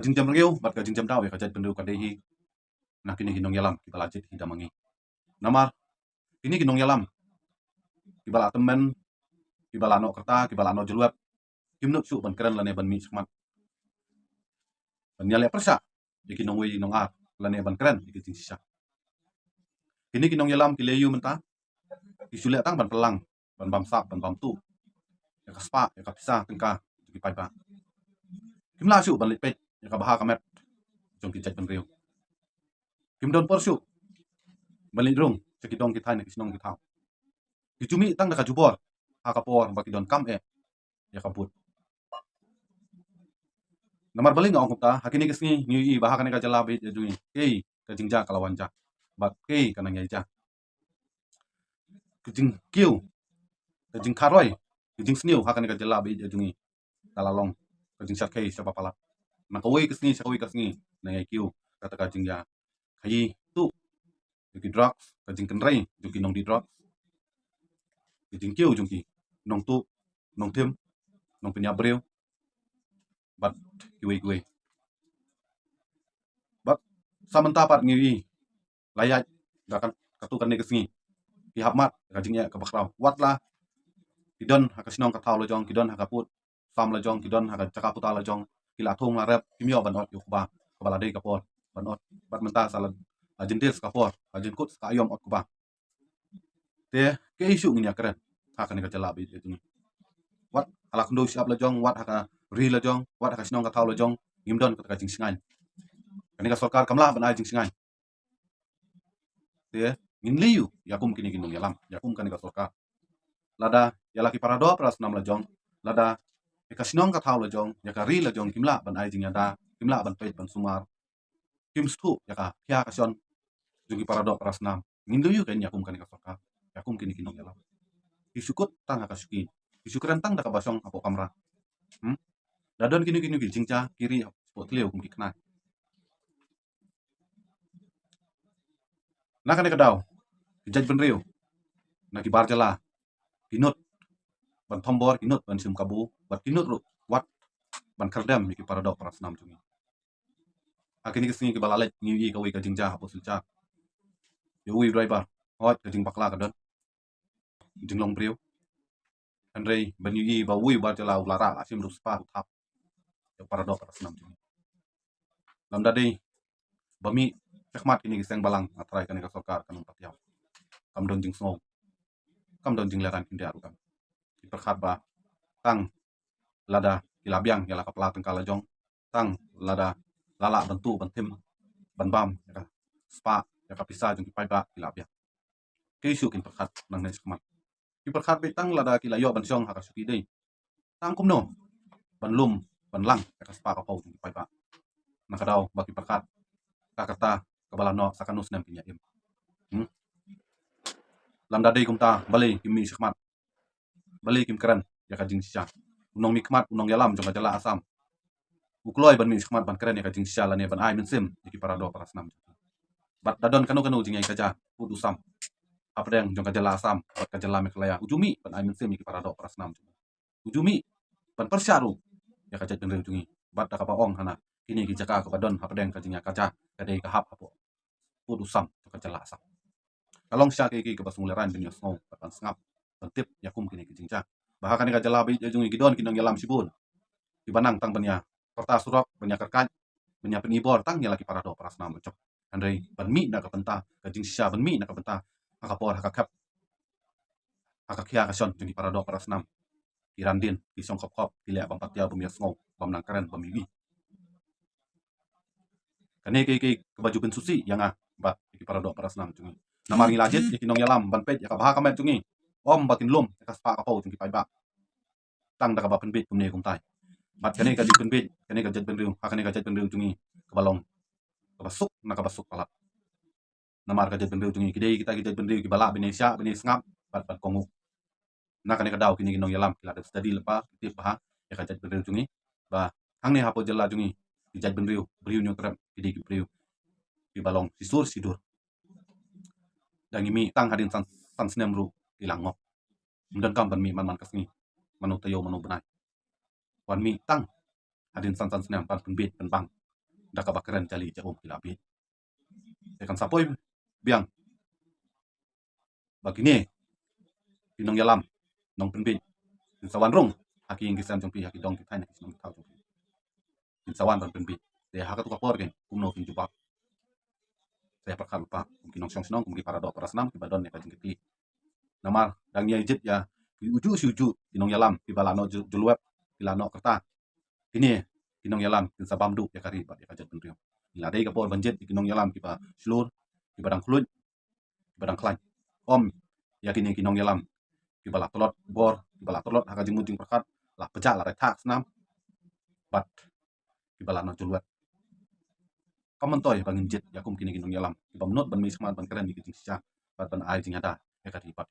Jingjam riu bat ka jingjam daw ya ka jat benriu ka dehi na kini ginong yalam ki balajit hi damangi namar kini ginong yalam ki bala temen ki bala no kerta ki bala no jeluap kim nuk su ban keren lane ban mi sakmat ban nyale persa iki nong wi nong ar lane ban keren iki jing sisa kini ginong yalam ki leyu menta ki sule tang ban pelang ban bam sap ban bam tu ya ka spa ya ka pisa tengka ki pai pa kim la su ban lipet ya ka baha kamet jong ki jat benriu kim don por su ban lindrung sekidong ki thai na ki sinong ki thau ki cumi tang na ka jubor ha ka por ba ki don kam ya ka but namar baling ong kupta hakini kesni ngi baha kane ka jala bit jui kei ka jingja kalawan ja bat kei kana ngai ja kijing kiu kijing karoi kijing sniu hakane ka jala bit jui kalalong kijing sat kei sa papala na kawai kesni sa kawai kesni na ngai kiu kata ka jingja kai tu ki drugs kijing kenrei juki nong di drugs kijing kiu jungki nong tu nong tim nong pinya breu bat kiwe bat samanta pat ngiwi layat gakan katukan ni kesni ki hapmat ka jingya ka bakrau watla kidon haka sinong ka thau lojong kidon haka put sam lojong kidon haka caka puta lojong kila thong la rep kimyo ban ot yukuba ka bala dei ka por ban ot bat menta salan ajintis ka por ajin kut ka ayom ot kuba te ke isu nginya keren haka ni ka jala bi itu wat ala kundo siap lojong wat haka ri lojong wat haka sinong ka thau lojong ngimdon ka jing singai kani ka sarkar kamla ban ai jing singai te ngin liu yakum kini ginung yalam yakum kani ka sarkar lada ya laki parado pras nam lajong lada ka sinong ka thau lajong ya ka ri lajong kimla ban ai jing yada kimla ban peit ban sumar kim stu ya ka kya ka sion jugi parado pras nam ngin liu kan yakum kani ka sarkar yakum kini ginung yalam isukut tang ka suki isukuran tang da ka basong apo kamra dadon kini jingja kiri spot leu kum kikna na kani ka daw jaj benriu na ki bar jala kinut ban thombor kinut ban sim kabu bat kinut ru wat ban kardam ki paradok pras nam tungi akini kesini ki balalek ngi ka wi ka jingja hapo sulca yo wi driver hot ka jing bakla ka don jing long priu andrei ban yi ba wi ba jala ulara asim ruspa uthap yo paradok pras nam tungi lam dadi bami pekmat ini giseng balang atrai kani ka sarkar kanung patiaw kam don jing snow kam don jing leran kindia rukam perkhat ba tang lada kilabiang yala kapla tengka lajong tang lada lala bentu bentim ban bam ya spa ya kapisa jung pai ba kilabiang keisu kin perkhat nang nes kemat ki perkhat be tang lada kilayo ban siong haka suki dei tang kumno ban lum ban lang ya spa ka pau jung pai ba nakadaw baki perkhat kakata kabala no sakanus nem pinya im lam dadai kumta bale kimi sikmat balik kim keren ya ka jing sisa unong mikmat unong yalam jong jala asam ukloi ban min sikmat ban keren ya ka jing sisa lane ban ai min sim iki parado parasnam bat dadon kanu jing ai kaja pudu sam apdeng jong jala asam bat ka jala meklaya ujumi ban ai min sim iki parado parasnam ujumi ban persyaru ya ka jat den jungi bat ka paong hana kini ki jaka ka badon apdeng ka jing ya kaja ka dei ka hap hapo pudu sam ka jala asam kalong sya ki ka basungleran bin yosno ban sngap tip yakum kini ki jingja baha kani ka jala bi jungi gidon kinong yalam sibun ibanang tang banya perta surok banya kerkat banya penibor tang nyala ki parado parasnam cok andrei ban mi na ka penta ka jing sisa ban mi na ka penta haka por haka kap haka kya ka son jungi parado parasnam irandin ki song kop ki le bam patya bum yasngo bam nang karen bam wi kane ki baju ben susi yang ba ki parado parasnam jungi namar ngilajit ki kinong yalam ban pet ya ka baha kamet jungi om bakin lum ka spa ka pau jungi pai ba tang da ka ba penbit kumne kum tai bat kane ka di penbit kane ka jet benriu hakane ka jet benriu jungi ka balong ka basuk na ka basuk palat namar ka jet benriu jungi kidei kita jet benriu ki bala benesia bene sngap bat bat kongu na kane ka daw kini ginong yalam kila da study lepa tip baha ya ka jet benriu jungi ba hang ne hapo jela jungi ki jet benriu briu nyu krem kidei ki briu ki balong sisur sidur dangi mi tang hadin san snem ru ilangok mdan kam ban mi man kasni manu tayo manu benai wan mi tang hadin san snem pan penbit penbang dah kabakaran cali jauh kilapi akan sapoi biang bagini pinong yalam nong penpin sawan rong haki yang kisam jompi haki dong kita haki nong tau jompi sawan ban penpin de haka tu kapor gen kumno kin jubak saya perkal lupa mungkin nong senong mungkin para dok para senam kibadon ya kajeng kipli namar dang nya ijit ya uju si uju pinong yalam kibalano juluep kilano kerta ini kinong yalam kin sabam du ya kari ya kajat penrio ila dei kapor banjet kinong yalam kipa slur kibadang kluj kibadang klain om ya kini kinong yalam kibala tolot bor kibala tolot haka jeng munting perkat lah pejak lah retak senam bat kibala no juluep kaman toy bangin jet ya kum kini kinong yalam kiba menot ban mi semat ban keren di kijing sisa bat ban ai jing ada ya kari bat